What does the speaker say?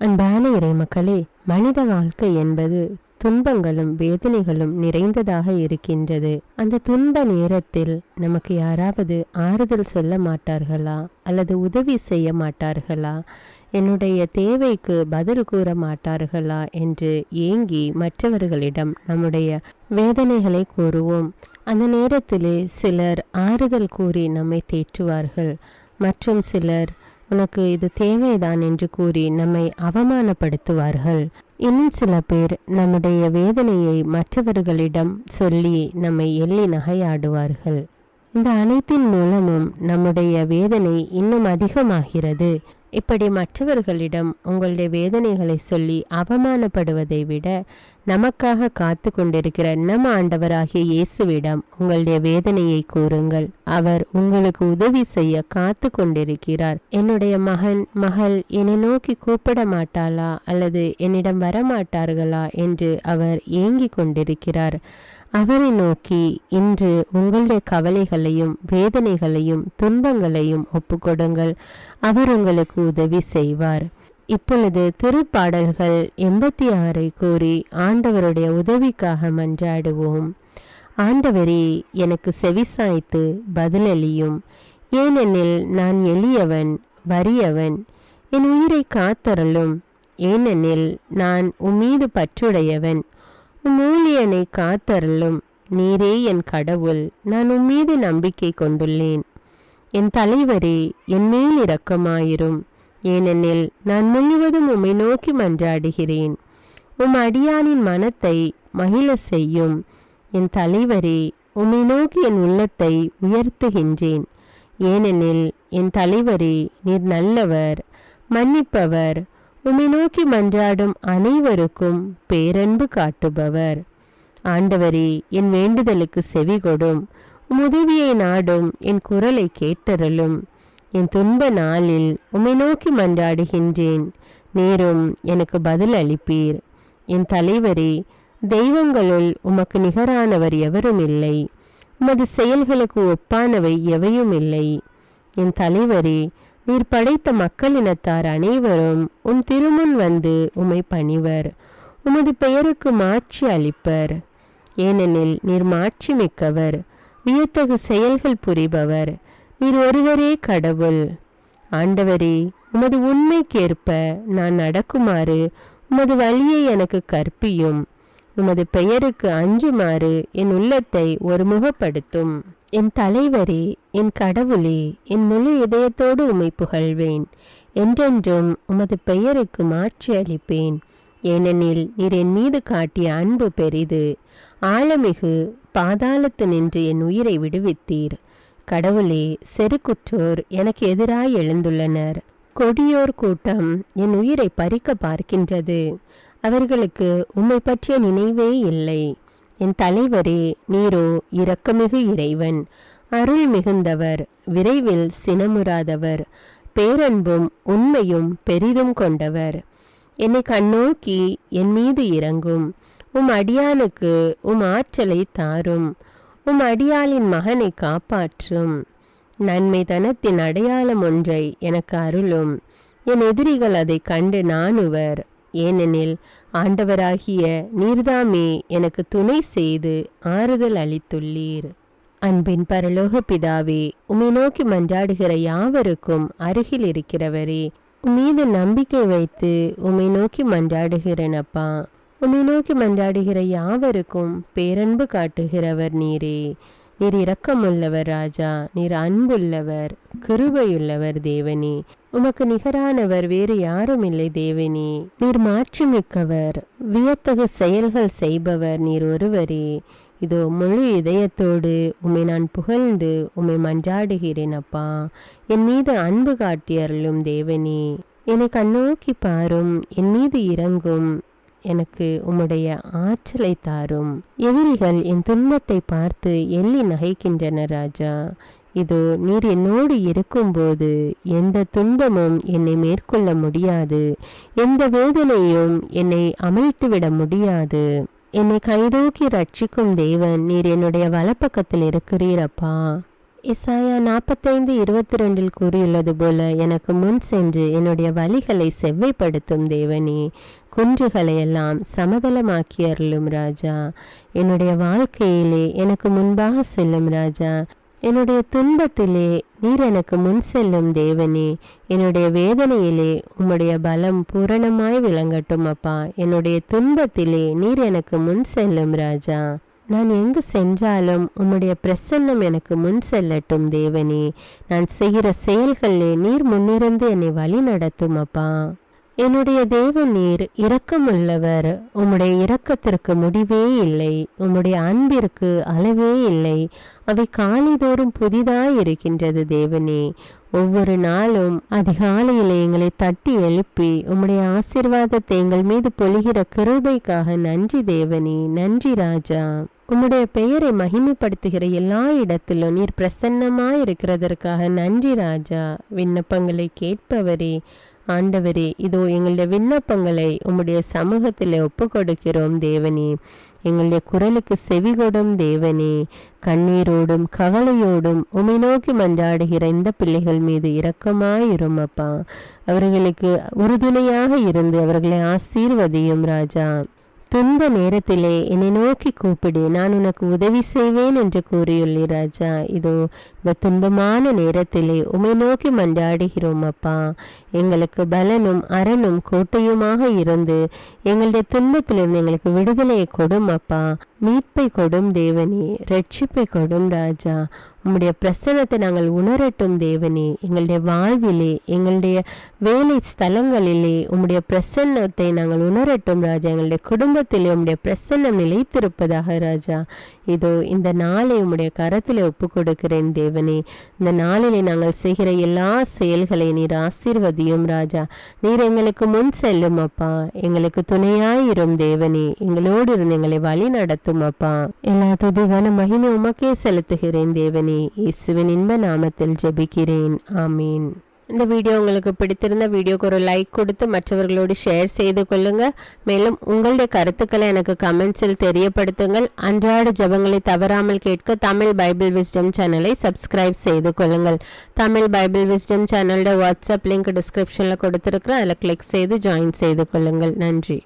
அன்பான இறைமக்களே, மனித வாழ்க்கை என்பது துன்பங்களும் வேதனைகளும் நிறைந்ததாக இருக்கின்றது. அந்த துன்ப நேரத்தில் நமக்கு யாராவது ஆறுதல் சொல்ல மாட்டார்களா, அல்லது உதவி செய்ய மாட்டார்களா, என்னுடைய தேவைக்கு பதில் கூற மாட்டார்களா என்று ஏங்கி மற்றவர்களிடம் நம்முடைய வேதனைகளை கூறுவோம். அந்த நேரத்திலே சிலர் ஆறுதல் கூறி நம்மை தேற்றுவார்கள். மற்றும் சிலர் உனக்கு இது தேவைதான் என்று கூறி நம்மை அவமானப்படுத்துவார்கள். இன்னும் சில பேர் நம்முடைய வேதனையை மற்றவர்களிடம் சொல்லி நம்மை எள்ளி நகையாடுவார்கள். இந்த அனைத்தின் மூலமும் நம்முடைய வேதனை இன்னும் அதிகமாகிறது. இப்படி மற்றவர்களிடம் உங்களுடைய வேதனைகளை சொல்லி அவமானப்படுவதை விட நமக்காக காத்து கொண்டிருக்கிற நம் ஆண்டவராகிய இயேசுவிடம் உங்களுடைய வேதனையை கூறுங்கள். அவர் உங்களுக்கு உதவி செய்ய காத்து கொண்டிருக்கிறார். என்னுடைய மகன் மகள் என்னை நோக்கி கூப்பிட மாட்டாளா அல்லது என்னிடம் வரமாட்டார்களா என்று அவர் ஏங்கிக் கொண்டிருக்கிறார். அவரை நோக்கி இன்று உங்களுடைய கவலைகளையும் வேதனைகளையும் துன்பங்களையும் ஒப்புக்கொடுங்கள். அவர் உங்களுக்கு உதவி செய்வார். இப்பொழுது திருப்பாடல்கள் 86 கூறி ஆண்டவருடைய உதவிக்காக மன்றாடுவோம். ஆண்டவரே, எனக்கு செவிசாய்த்து பதிலளியும். ஏனெனில் நான் எளியவன் வறியவன். என் உயிரை காத்தருளும். ஏனெனில் நான் உம்மீது பற்றுடையவன். உம் ஊழியனை காத்தருளும். நீரே என் கடவுள். நான் உம்மீது நம்பிக்கை கொண்டுள்ளேன். என் தலைவரே, என் மேல் இரக்கமாயிரும். ஏனெனில் நான் முழுவதும் உம்மை நோக்கி மன்றாடுகிறேன். உம் அடியானின் மனத்தை மகிழ செய்யும். என் தலைவரே, உம்மை நோக்கி என் உள்ளத்தை உயர்த்துகின்றேன். ஏனெனில் என் தலைவரே, நீர் நல்லவர், மன்னிப்பவர், உம்மை நோக்கி மன்றாடும் அனைவருக்கும் பேரன்பு காட்டுபவர். ஆண்டவரே, என் வேண்டுதலுக்கு செவிகொடும். உம் உதவியை நாடும் என் குரலை கேட்டருளும். என் துன்ப நாளில் உம்மை நோக்கி மன்றாடுகின்றேன். நீரும் எனக்கு பதில் அளிப்பீர். என் தலைவரே, தெய்வங்களுள் உமக்கு நிகரானவர் எவரும் இல்லை. உமது செயல்களுக்கு ஒப்பானவை எவையும் இல்லை. என் தலைவரே, நீர் படைத்த மக்களினத்தார் அனைவரும் உம் திருமுன் வந்து உம்மை பணிவர். உமது பெயருக்கு மாட்சி அளிப்பர். ஏனெனில் நீர் மாட்சி மிக்கவர், வியத்தகு செயல்கள் புரிபவர். நீர் ஒருவரே கடவுள். ஆண்டவரே, உமது உண்மைக்கேற்ப நான் நடக்குமாறு உமது வழியை எனக்கு கற்பியும். உமது பெயருக்கு அஞ்சுமாறு என் உள்ளத்தை ஒருமுகப்படுத்தும். என் தலைவரே, என் கடவுளே, என் முழு இதயத்தோடு உம்மை புகழ்வேன். என்றென்றும் உமது பெயருக்கு மாட்சி அளிப்பேன். ஏனெனில் நீர் என் மீது காட்டிய அன்பு பெரிது. ஆழமிகு பாதாளத்து நின்று என் உயிரை விடுவித்தீர். கடவுளே, செருக்குற்றோர் எனக்கு எதிராய் எழுந்துள்ளனர். கொடியோர் கூட்டம் என் உயிரை பறிக்க பார்க்கின்றது. அவர்களுக்கு உம்மை பற்றிய நினைவே இல்லை. என் தலைவரே, நீரோ இரக்கமிகு இறைவன், அருள் மிகுந்தவர், விரைவில் சினமுறாதவர், பேரன்பும் உண்மையும் பெரிதும் கொண்டவர். என்னை கண்ணோக்கி என் மீது இறங்கும். உம் அடியானுக்கு உம் ஆற்றலை தாரும். உம் அடியாளின் மகனை காப்பாற்றும். நன்மை தனத்தின் அடையாளம் ஒன்றை எனக்கு அருளும். என் எதிரிகள் அதை கண்டு நாணுவர். ஏனெனில் ஆண்டவராகிய நீர்தாமே எனக்கு துணை செய்து ஆறுதல் அளித்துள்ளீர். அன்பின் பரலோக பிதாவே, உம்மை நோக்கி மன்றாடுகிற யாவருக்கும் அருகில் இருக்கிறவரே, உம்மீது நம்பிக்கை வைத்து உம்மை நோக்கி மன்றாடுகிறேனப்பா. உம்மை நோக்கி மன்றாடுகிற யாவருக்கும் பேரன்பு காட்டுகிறவர் நீரே. நீர் இரக்கமுள்ளவர் ராஜா. நீர் அன்புள்ளவர், கிருபையுள்ளவர் தேவனே. உமக்கு நிகரானவர் வேறு யாரும் இல்லை தேவனே. நீர் மாட்சிமிக்கவர், வியத்தகு செயல்கள் செய்பவர் நீர் ஒருவரே. இதோ முழு இதயத்தோடு உம்மை நான் புகழ்ந்து உம்மை மன்றாடுகிறேன் அப்பா. என் மீது அன்பு காட்டியருளும் தேவனே. என்னை கண்ணோக்கி பாரும். என் மீது இறங்கும். எனக்கு உம்முடைய ஆற்றலை தாரும். எதிரிகள் என் துன்பத்தை பார்த்து எள்ளி நகைக்கின்றனர் ராஜா. இதோ நீர் என்னோடு இருக்கும்போது எந்த துன்பமும் என்னை மேற்கொள்ள முடியாது. எந்த வேதனையும் என்னை அமிழ்த்துவிட முடியாது. என்னை கைதூக்கி ரட்சிக்கும் தேவன் நீர் என்னுடைய வலப்பக்கத்தில் இருக்கிறீரப்பா. எசாயா 45:22 கூறியுள்ளது போல எனக்கு முன் சென்று என்னுடைய வழிகளை செவ்வைப்படுத்தும் தேவனே, குன்றுகளை எல்லாம் சமதளமாக்கி அருளும் ராஜா. என்னுடைய வாழ்க்கையிலே எனக்கு முன்பாக செல்லும் ராஜா. என்னுடைய துன்பத்திலே நீர் எனக்கு முன் செல்லும் தேவனே. என்னுடைய வேதனையிலே உம்முடைய பலம் பூரணமாய் விளங்கட்டும் அப்பா. என்னுடைய துன்பத்திலே நீர் எனக்கு முன் செல்லும் ராஜா. நான் எங்கு சென்றாலும் உம்முடைய பிரசன்னம் எனக்கு முன் செல்லட்டும் தேவனே. நான் செய்கிற செயல்களிலே நீர் முன்னிருந்து என்னை வழி நடத்தும் அப்பா. என்னுடைய தேவன் நீர் இரக்கமுள்ளவர். உம்முடைய இரக்கத்திற்கு முடிவே இல்லை. உம்முடைய அன்பிற்கு அளவே இல்லை. அவை காலைதோறும் புதிதாய் இருக்கின்றது தேவனே. ஒவ்வொரு நாளும் அதிகாலையிலே எங்களை தட்டி எழுப்பி உம்முடைய ஆசீர்வாதத்தை எங்கள் மீது பொழிகிற கிருபைக்காக நன்றி தேவனே. நன்றி ராஜா. உம்முடைய பெயரை மகிமைப்படுத்துகிற எல்லா இடத்திலும் நீர் பிரசன்னமாய் இருக்கிறதற்காக நன்றி ராஜா. விண்ணப்பங்களை கேட்பவரே, ஆண்டவரே, இதோ எங்களுடைய விண்ணப்பங்களை உம்முடைய சமூகத்தில் ஒப்பு கொடுக்கிறோம் தேவனே. எங்களுடைய குரலுக்கு செவிகொடும் தேவனே. கண்ணீரோடும் கவலையோடும் உம்மை நோக்கி மன்றாடுகிற இந்த பிள்ளைகள் மீது இரக்கமாயிரும் அப்பா. அவர்களுக்கு உறுதுணையாக இருந்து அவர்களை ஆசீர்வதியும் ராஜா. துன்ப நேரத்திலே என்னை நோக்கி கூப்பிடு, நான் உனக்கு உதவி செய்வேன் என்று கூறியுள்ளி ராஜா. இதோ இந்த துன்பமான நேரத்திலே உம்மை நோக்கி மன்றாடுகிறோம் அப்பா. எங்களுக்கு பலனும் அரணும் கோட்டையுமாக இருந்து எங்களுடைய துன்பத்திலிருந்து எங்களுக்கு விடுதலையை கொடும் அப்பா. மீட்பை கொடும் தேவனே. ரட்சிப்பை கொடும் ராஜா. உம்முடைய பிரசன்னத்தை நாங்கள் உணரட்டும் தேவனே. எங்களுடைய வாழ்விலே, எங்களுடைய வேலை ஸ்தலங்களிலே உம்முடைய பிரசன்னத்தை நாங்கள் உணரட்டும் ராஜா. எங்களுடைய குடும்பத்திலே உம்முடைய பிரசன்னம் நிலைத்திருப்பதாக ராஜா. இதோ இந்த நாளை உம்முடைய கரத்திலே ஒப்பு கொடுக்கிறேன் தேவனே. இந்த நாளிலே நாங்கள் செய்கிற எல்லா செயல்களை நீர் ஆசீர்வதியும் ராஜா. நீர் எங்களுக்கு முன் செல்லும் அப்பா. எங்களுக்கு துணையாயிரும் தேவனே. எங்களோடு இருந்து எங்களை வழி நடத்தும் அப்பா. எல்லா துதிகான மகிமை உமக்கே செலுத்துகிறேன் தேவனே. இயேசுவின் இன்ப நாமத்தில் ஜெபிக்கிறேன். ஆமீன். இந்த வீடியோ உங்களுக்கு பிடித்திருந்த வீடியோக்கு ஒரு லைக் கொடுத்து மற்றவர்களோடு ஷேர் செய்து கொள்ளுங்க. மேலும் உங்களுடைய கருத்துக்களை எனக்கு கமெண்ட்ஸில் தெரியப்படுத்துங்கள். அன்றாட ஜெபங்களை தவறாமல் கேட்க தமிழ் பைபிள் விஸ்டம் சேனலை சப்ஸ்கிரைப் செய்து கொள்ளுங்கள். தமிழ் பைபிள் விஸ்டம் சேனலோட வாட்ஸ்அப் லிங்க் டிஸ்கிரிப்ஷனில் கொடுத்துருக்குறேன். அதில் கிளிக் செய்து ஜாயின் செய்து கொள்ளுங்கள். நன்றி.